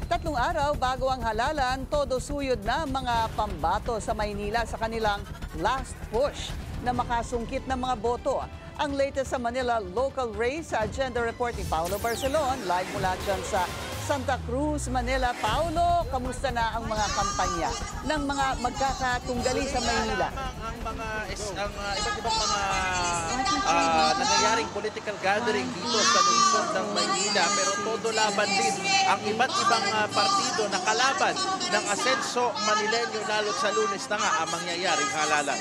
Tatlong araw bago ang halalan, todo suyod na mga pambato sa Maynila sa kanilang last push na makasungkit ng mga boto. Ang latest sa Manila local race sa agenda report ni Paolo Barcelon, live mula dyan sa Santa Cruz, Manila. Paolo, kamusta na ang mga kampanya ng mga magkakatunggali sa Maynila? Ang iba't ibang mga nangyayaring political gathering dito sa lungsod ng Maynila, pero todo laban din ang iba't ibang partido na kalaban ng Asenso Manileño, lalo't sa Lunes na nga ang mangyayaring halalan.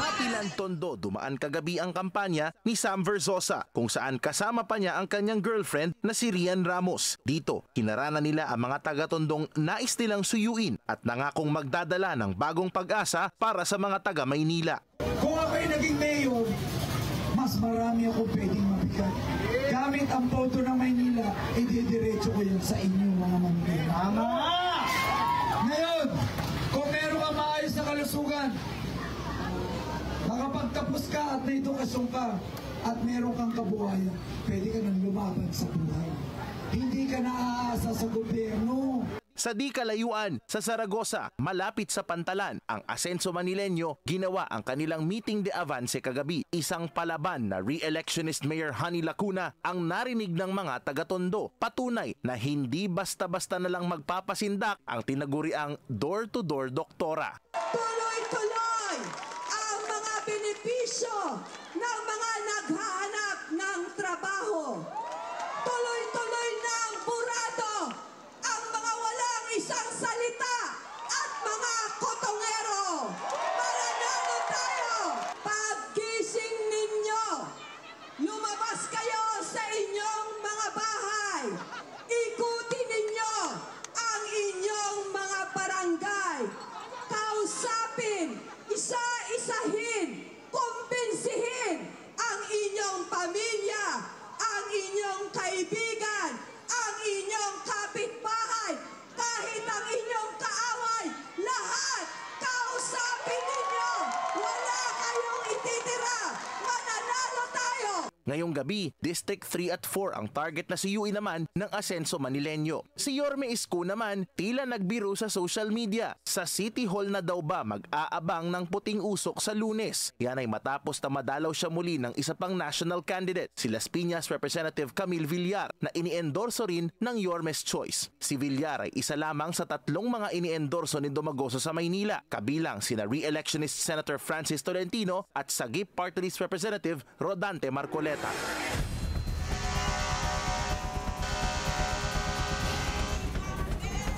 Hapilan Tondo, dumaan kagabi ang kampanya ni Sam Verzosa kung saan kasama pa niya ang kanyang girlfriend na si Rian Ramos. Dito, kinarana nila ang mga taga-Tondong nais nilang suyuin at nangakong magdadala ng bagong pag-asa para sa mga taga-Maynila. Kung ako'y naging mayor, mas marami akong pwedeng mabigat. Gamit ang boto ng Maynila, ididiretso ko yun sa inyo mga Manila. Tama! Ngayon, kung meron ka maayos na kalusugan, makapagtapos ka at may edukasyon ka at meron kang kabuhayan, pwede ka nang lumaban sa buhay. Hindi ka naaasa sa gobyerno. Sa di kalayuan, sa Zaragoza, malapit sa Pantalan, ang Asenso Manileño ginawa ang kanilang meeting de avance kagabi. Isang palaban na re-electionist Mayor Honey Lacuna ang narinig ng mga taga-Tondo. Patunay na hindi basta-basta na lang magpapasindak ang tinaguriang door-to-door doktora. Tuloy-tuloy ang mga benepisyo ng mga naghahanap ng trabaho. Tuloy-tuloy na ang burado ang mga walang isang salita at mga kotongero. Mananalo tayo! Paggising ninyo, lumabas kayo sa inyong mga bahay. Ikutin ninyo ang inyong mga barangay. Kausapin, isa-isahin, kumbinsihin ang inyong pamilya, ang inyong kaibigan, ang inyong kapitbahay, kahit ang inyong kaaway, lahat kausapin ninyo. Wala kayong ititira. Mananalo tayo. Ngayong gabi, District 3 at 4 ang target na suyuin naman ng Asenso Manileño. Si Yorme Isko naman tila nagbiro sa social media. Sa City Hall na daw ba mag-aabang ng puting usok sa Lunes? Yan ay matapos na madalaw siya muli ng isa pang national candidate, si Las Piñas Representative Camille Villar, na iniendorso rin ng Yorme's Choice. Si Villar ay isa lamang sa tatlong mga iniendorso ni Dumagoso sa Maynila, kabilang sina re-electionist Senator Francis Tolentino at Sagip Party List Representative Rodante Marcoleta.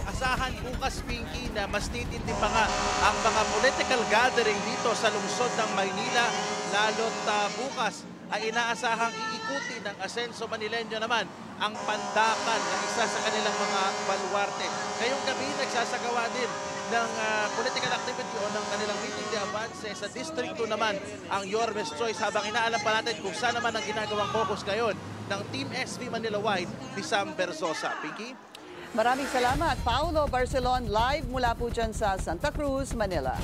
Asahan bukas, Pinky, na mas titindi pa nga ang mga political gathering dito sa lungsod ng Maynila, lalo't bukas ay inaasahang iikuti ng Asenso Manileño naman ang Pandakan na isa sa kanilang mga baluarte. Ngayong gabi, nagsasagawa din ng political activity o ng kanilang meeting de avance sa District 2 naman ang Yorme's Choice, habang inaalam pa natin kung saan naman ang ginagawang focus ngayon ng Team SV Manila Wide ni Sam Verzosa. Pinky? Maraming salamat, Paolo Barcelon, live mula po dyan sa Santa Cruz, Manila.